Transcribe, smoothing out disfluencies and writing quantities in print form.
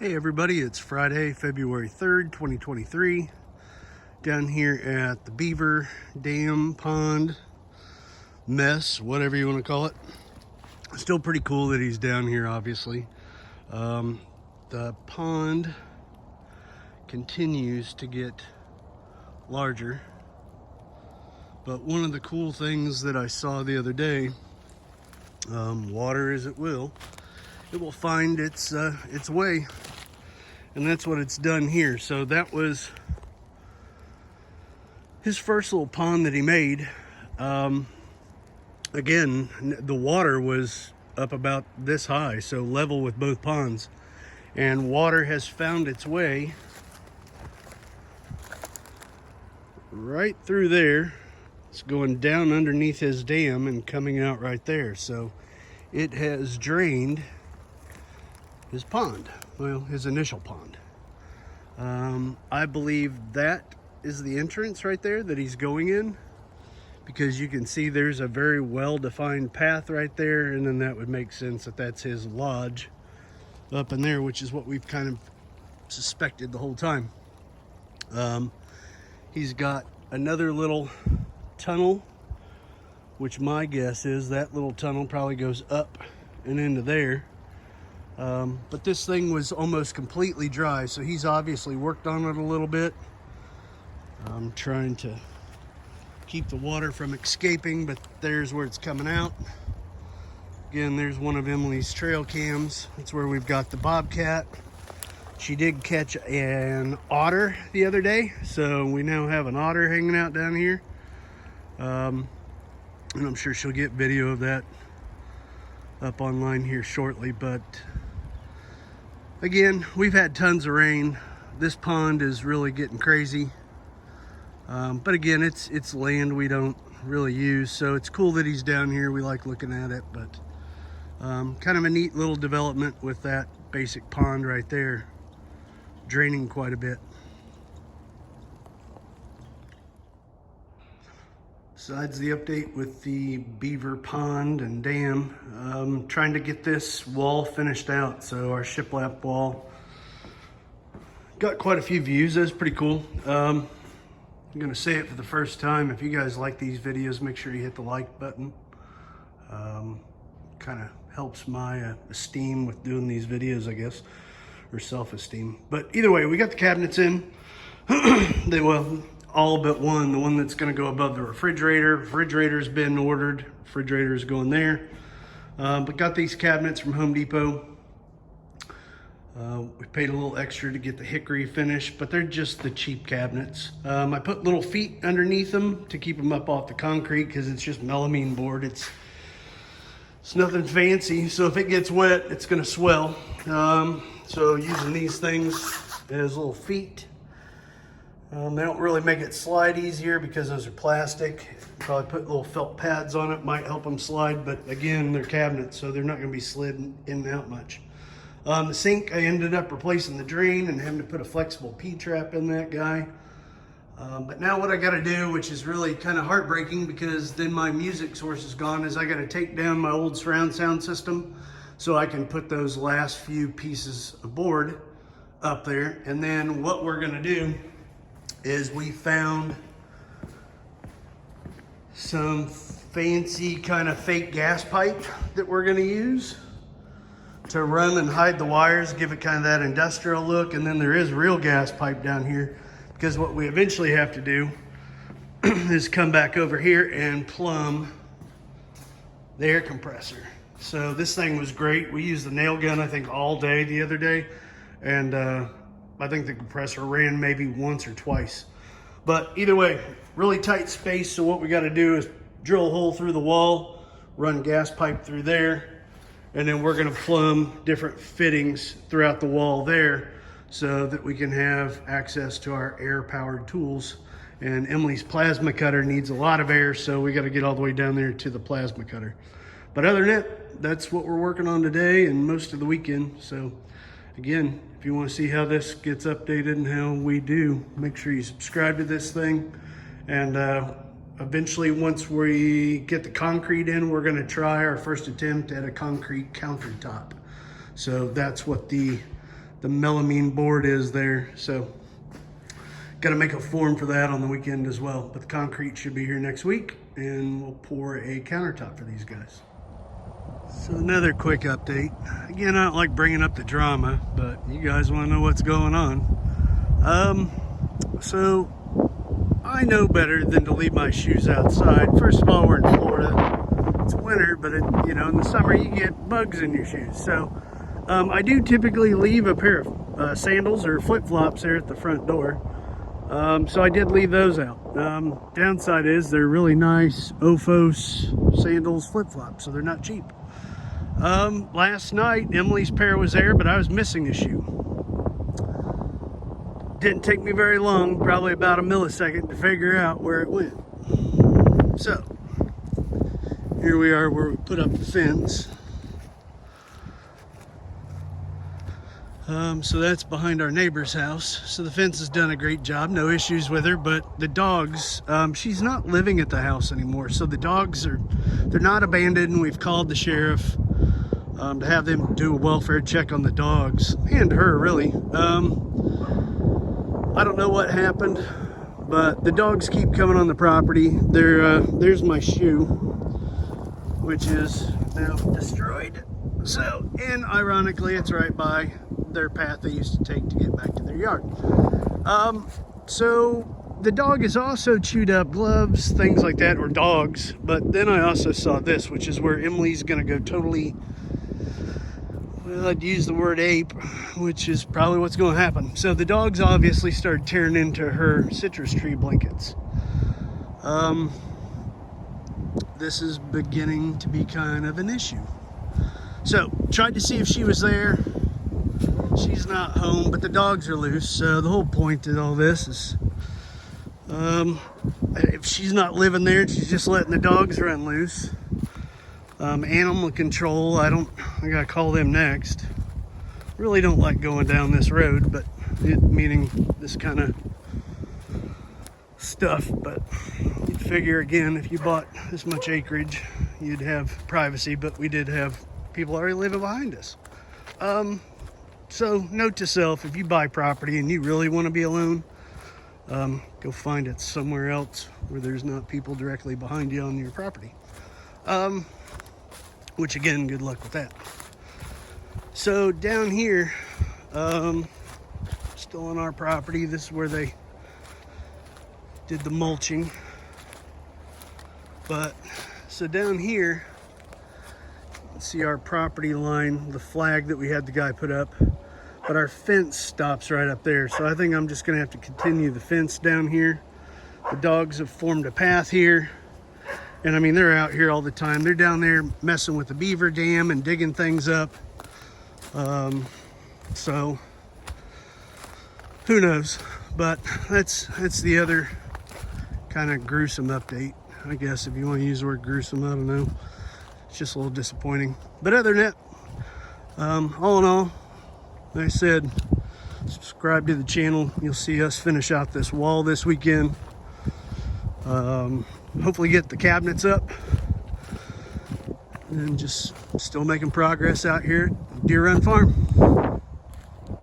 Hey everybody, it's Friday, February 3rd, 2023. Down here at the beaver dam pond mess, whatever you want to call it. Still pretty cool that he's down here, obviously. The pond continues to get larger. But one of the cool things that I saw the other day, water as it will find its way. And that's what it's done here. So that was his first little pond that he made. Again, the water was up about this high, so level with both ponds. And water has found its way right through there. It's going down underneath his dam and coming out right there. So it has drained his pond, well, his initial pond. I believe that is the entrance right there that he's going in, because you can see there's a very well-defined path right there, and then that would make sense that that's his lodge up in there, which is what we've kind of suspected the whole time. He's got another little tunnel, which my guess is that little tunnel probably goes up and into there. But this thing was almost completely dry, so he's obviously worked on it a little bit. I'm trying to keep the water from escaping, but there's where it's coming out. Again, there's one of Emily's trail cams. That's where we've got the bobcat. She did catch an otter the other day, so we now have an otter hanging out down here. And I'm sure she'll get video of that up online here shortly. But again, we've had tons of rain. This pond is really getting crazy. But again, it's land we don't really use, so it's cool that he's down here. We like looking at it, but kind of a neat little development with that basic pond right there, draining quite a bit. Besides the update with the beaver pond and dam, trying to get this wall finished out. So our shiplap wall got quite a few views. That's pretty cool. I'm gonna say it for the first time. If you guys like these videos, make sure you hit the like button. Kind of helps my esteem with doing these videos, I guess, or self-esteem. But either way, we got the cabinets in. Well, all but one, the one that's going to go above the refrigerator. Refrigerator's been ordered. Refrigerator's going there. But got these cabinets from Home Depot. We paid a little extra to get the hickory finish, but they're just the cheap cabinets. I put little feet underneath them to keep them up off the concrete, because it's just melamine board. It's nothing fancy, so if it gets wet, it's going to swell. So using these things as little feet. They don't really make it slide easier because those are plastic. Probably put little felt pads on it, might help them slide, but again, they're cabinets, so they're not going to be slid in and out much. The sink, I ended up replacing the drain and having to put a flexible P-trap in that guy. But now what I got to do, which is really kind of heartbreaking because then my music source is gone, is I got to take down my old surround sound system so I can put those last few pieces of board up there. And then what we're going to do is we found some fancy kind of fake gas pipe that we're going to use to run and hide the wires, give it kind of that industrial look. And then there is real gas pipe down here, because what we eventually have to do is come back over here and plumb the air compressor. So this thing was great. We used the nail gun, I think, all day the other day. And I think the compressor ran maybe once or twice. But either way, really tight space. So what we got to do is drill a hole through the wall, run gas pipe through there, and then we're going to plumb different fittings throughout the wall there so that we can have access to our air-powered tools. And Emily's plasma cutter needs a lot of air, so we got to get all the way down there to the plasma cutter. But other than that, that's what we're working on today and most of the weekend. So again, if you want to see how this gets updated and how we do, make sure you subscribe to this thing. And eventually, once we get the concrete in, we're going to try our first attempt at a concrete countertop. So that's what the the melamine board is there. So got to make a form for that on the weekend as well. But the concrete should be here next week, and we'll pour a countertop for these guys. So another quick update. Again, I don't like bringing up the drama, but you guys want to know what's going on. So I know better than to leave my shoes outside. First of all, we're in Florida. It's winter, but you know, in the summer you get bugs in your shoes. So I do typically leave a pair of sandals or flip-flops there at the front door. So I did leave those out. Downside is they're really nice Ophos sandals, flip-flops, so they're not cheap. Last night Emily's pair was there, but I was missing a shoe. Didn't take me very long, probably about a millisecond, to figure out where it went. So here we are where we put up the fence. So that's behind our neighbor's house. So the fence has done a great job, no issues with her, but the dogs, she's not living at the house anymore. So the dogs they're not abandoned. We've called the sheriff to have them do a welfare check on the dogs and her, really. I don't know what happened, but the dogs keep coming on the property. There's my shoe, which is now destroyed. So, and ironically, it's right by their path they used to take to get back to their yard. So the dog has also chewed up gloves, things like that, or dogs. But then I also saw this, which is where Emily's gonna go totally, well, I'd use the word ape, which is probably what's going to happen. So the dogs obviously started tearing into her citrus tree blankets. This is beginning to be kind of an issue. So tried to see if she was there. She's not home, but the dogs are loose. So the whole point of all this is, if she's not living there and she's just letting the dogs run loose, animal control, I gotta call them next. Really don't like going down this road, but meaning this kind of stuff. But you'd figure, again, if you bought this much acreage, you'd have privacy, but we did have people already living behind us. So note to self, if you buy property and you really want to be alone, go find it somewhere else where there's not people directly behind you on your property. Which, again, good luck with that. So down here, still on our property, this is where they did the mulching. But so down here, see our property line, the flag that we had the guy put up, but our fence stops right up there. So I think I'm just gonna have to continue the fence down here. The dogs have formed a path here, and I mean, they're out here all the time. They're down there messing with the beaver dam and digging things up. So who knows, but that's the other kind of gruesome update, I guess, if you want to use the word gruesome. I don't know, it's just a little disappointing. But other than that, all in all, like I said, subscribe to the channel. You'll see us finish out this wall this weekend. Hopefully get the cabinets up, and just still making progress out here at Deer Run Farm.